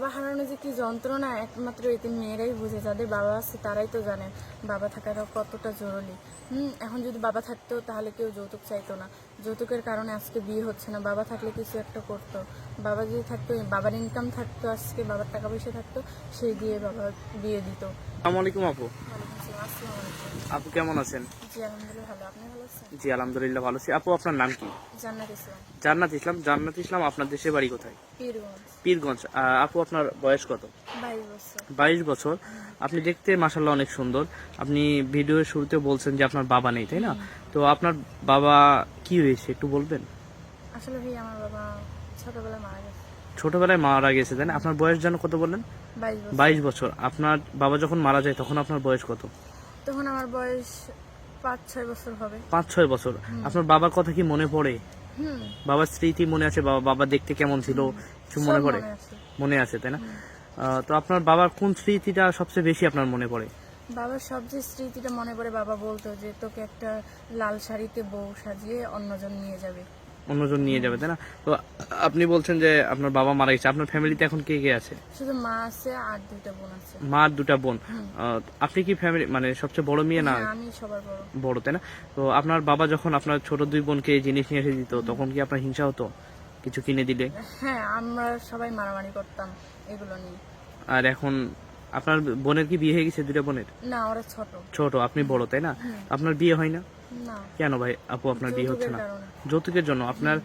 বাবা হারানো যে কি যন্ত্রণা একমাত্র এতিম মেয়েরাই বুঝে, যাদের বাবা আছে তারাই তো জানেন বাবা থাকাটা কতটা জরুরি। এখন যদি বাবা থাকতো তাহলে কেউ যৌতুক চাইতো না, যৌতুকের কারণে আজকে বিয়ে হচ্ছে না। বাবা থাকলে কিছু একটা করতো, বাবা যদি থাকতো, বাবার ইনকাম থাকতো, আজকে বাবার টাকা পয়সা থাকতো, সেই দিয়ে বাবা বিয়ে দিত। আসসালামু আলাইকুম আপু। ওয়ালাইকুম আসসালাম। আসসালামু আলাইকুম। আপু কেমন আছেন? জি আলহামদুলিল্লাহ ভালো, আপনি ভালো আছেন? জি আলহামদুলিল্লাহ ভালো আছি। আপু আপনার নাম কি? জান্নাত ইসলাম। জান্নাত ইসলাম। জান্নাত ইসলাম, আপনার দেশের বাড়ি কোথায়? পীরগঞ্জ। পীরগঞ্জ। আপু আপনার বয়স কত? 22 বছর। 22 বছর। আপনি দেখতে মাশাআল্লাহ অনেক সুন্দর। আপনি ভিডিওর শুরুতে বলছেন যে আপনার বাবা নেই, তাই না? তো আপনার বাবা কি হয়েছে একটু বলবেন? আসলে ভাই আমার বাবা ছোটবেলায় মারা গেছে। ছোটবেলায় মারা গেছে, তাই না? আপনার বয়স যেন কত বললেন? 22 বছর। 22 বছর। আপনার বাবা যখন মারা যায় তখন আপনার বয়স কত? তখন আমার বয়স 5-6 বছর হবে। 5-6 বছর। আপনার বাবার কথা কি মনে পড়ে? হুম। বাবার স্মৃতি মনে আছে? বাবা দেখতে কেমন ছিল কিছু মনে সব পড়ে? মনে আছে। মনে আছে, তাই না? তো আপনার বাবার কোন স্মৃতিটা সবচেয়ে বেশি আপনার মনে পড়ে? বাবার সবচেয়ে স্মৃতিটা মনে পড়ে, বাবা বলতো যে তোকে একটা লাল শাড়িতে বউ সাজিয়ে অন্যজন নিয়ে যাবে। অন্যজন নিয়ে যাবে, তাই না? তো আপনি বলছেন যে আপনার বাবা মারা গেছে, আপনার ফ্যামিলিতে এখন কে কে আছে? শুধু মা আছে আর 2টা বোন আছে। মা আর 2টা বোন। আপনি কি ফ্যামিলি মানে সবচেয়ে বড় মেয়ে না? হ্যাঁ, আমি সবার বড়। বড়, তাই না? তো আপনার বাবা যখন আপনার ছোট 2 বোনকে এই জিনিস নিয়ে এসে দিত তখন কি আপনার হিংসা হতো কিছু কিনে দিলে? হ্যাঁ, আমরা সবাই মারামারি করতাম এগুলো নিয়ে। আর এখন আপনার বোনের কি বিয়ে হয়ে গেছে? 2টা বোনের? না, ওরা ছোট। ছোট, আপনি বড়, তাই না? আপনার বিয়ে হয় না না, কেন ভাই? আপু আপনার বিয়ে হচ্ছে যৌতুকের না? কারণে। যৌতুকের জন্য। আপনার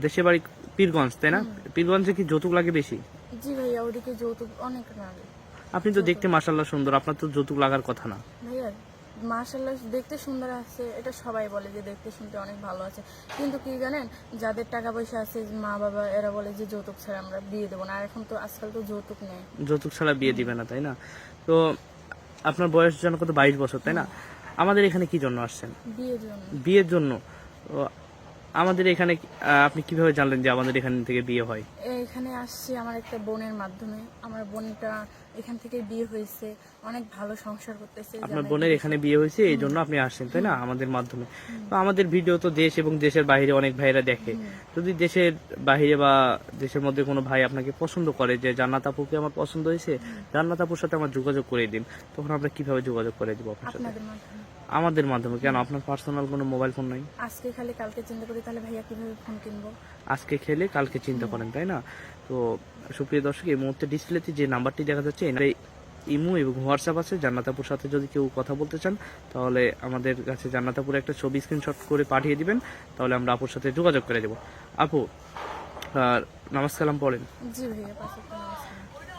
দেশের বাড়ি পীরগঞ্জ, তাই না? পীরগঞ্জে কি যৌতুক লাগে বেশি? জি ভাইয়া, ওদিকে যৌতুক অনেক লাগে। আপনি তো দেখতে মাশাআল্লাহ সুন্দর, আপনার তো যৌতুক লাগার কথা না। ভাইয়া মাশাআল্লাহ দেখতে সুন্দর আছে, এটা সবাই বলে যে দেখতে শুনতে অনেক ভালো আছে, কিন্তু কি জানেন, যাদের টাকা পয়সা আছে মা বাবা, এরা বলে যে যৌতুক ছাড়া আমরা বিয়ে দেবো না। আর এখন তো আজকাল তো যৌতুক নেই। যৌতুক ছাড়া বিয়ে দিবে না, তাই না? তো আপনার বয়স যেন কত? 22 বছর, তাই না? আমাদের এখানে কি জন্য আসছেন? বিয়ের জন্য। বিয়ের জন্য। তো আমাদের এখানে আপনি কিভাবে জানলেন যে আমাদের এখান থেকে বিয়ে হয়? এখানে আসছি আমার একটা বোনের মাধ্যমে। আমার বোনটা এখান থেকে বিয়ে হয়েছে, অনেক ভালো সংসার করতেছে। আপনার বোনের এখানে বিয়ে হয়েছে, এই জন্য আপনি আসছেন, তাই না? আমাদের মাধ্যমে। তো আমাদের ভিডিও তো দেশ এবং দেশের বাইরে অনেক ভাইরা দেখে। যদি দেশের বাইরে বা দেশের মধ্যে কোনো ভাই আপনাকে পছন্দ করে যে জান্নাত আপুকে আমার পছন্দ হয়েছে, জান্নাত আপুর সাথে আমার যোগাযোগ করে দিন, তখন আমরা কিভাবে যোগাযোগ করে দিব আপনার সাথে? আপনাদের মাধ্যমে। আমাদের মাধ্যমে? কেন, আপনার পার্সোনাল কোনো মোবাইল ফোন নাই? আজকে খালি কালকে চিন্তা করি, তাহলে ভাইয়া কিভাবে ফোন কিনবো? আজকে খেলে কালকে চিন্তা করেন, তাই না? তো সুপ্রিয় দর্শক, এই মুহূর্তে ডিসপ্লেতে যে নাম্বারটি দেখা যাচ্ছে, এনারে ইমো এবং হোয়াটসঅ্যাপ আছে। জান্নাতাপুর সাথে যদি কেউ কথা বলতে চান তাহলে আমাদের কাছে জান্নাতাপুর একটা ছবি স্ক্রিনশট করে পাঠিয়ে দিবেন, তাহলে আমরা আপুর সাথে যোগাযোগ করে দেব। আপু নামাজ কালাম পড়েন? জি ভাইয়া, 5 ওয়াক্ত নামাজ পড়ি।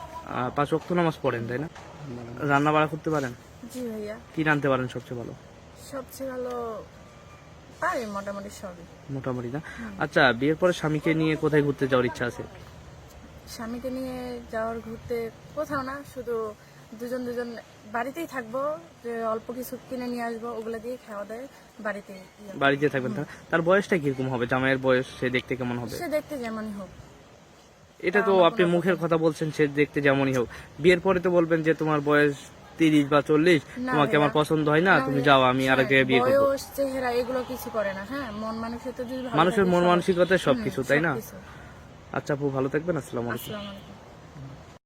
5 ওয়াক্ত নামাজ পড়েন, তাই না? রান্না বাড়া করতে পারেন? জি ভাইয়া, কি রাঁধতে পারেন সবচেয়ে ভালো? সবচেয়ে ভালো পারি মোটামুটি সবই। মোটামুটি, না? আচ্ছা, বিয়ের পরে স্বামীকে নিয়ে কোথায় ঘুরতে যাওয়ার ইচ্ছা আছে? স্বামীকে নিয়ে যাওয়ার ঘুরতে কোথাও না, শুধু দুজন দুজন বাড়িতেই থাকবো, যে অল্প কিছু কিনে নিয়ে আসবো, ওগুলা দিয়ে খাওয়া দাওয়া বাড়িতেই। বাড়িতে থাকবেন, তার বয়সটা কিরকম হবে? জামাইয়ের বয়স, সে দেখতে কেমন হবে? সে দেখতে যেমনই হোক। এটা তো আপনি মুখের কথা বলছেন, সে দেখতে যেমনই হোক। বিয়ের পরে তো বলবেন যে তোমার বয়স 30 বা 40, না তোমাকে ভাইয়া, আমার পছন্দ হয় না, না তুমি ভাইয়া, যাও, আমি আরেক জায়গায় বিয়ে করবো। বয়স চেহারা এগুলো কিছু করে না। হ্যাঁ, মন মানসিকতা যদি ভালো মানুষের থাকে, মন সব- মানসিকতা সবকিছু, তাই না? সবকিছু। আচ্ছা আপু, ভালো থাকবেন। আসসালামু আলাইকুম। আসসালামু আলাইকুম।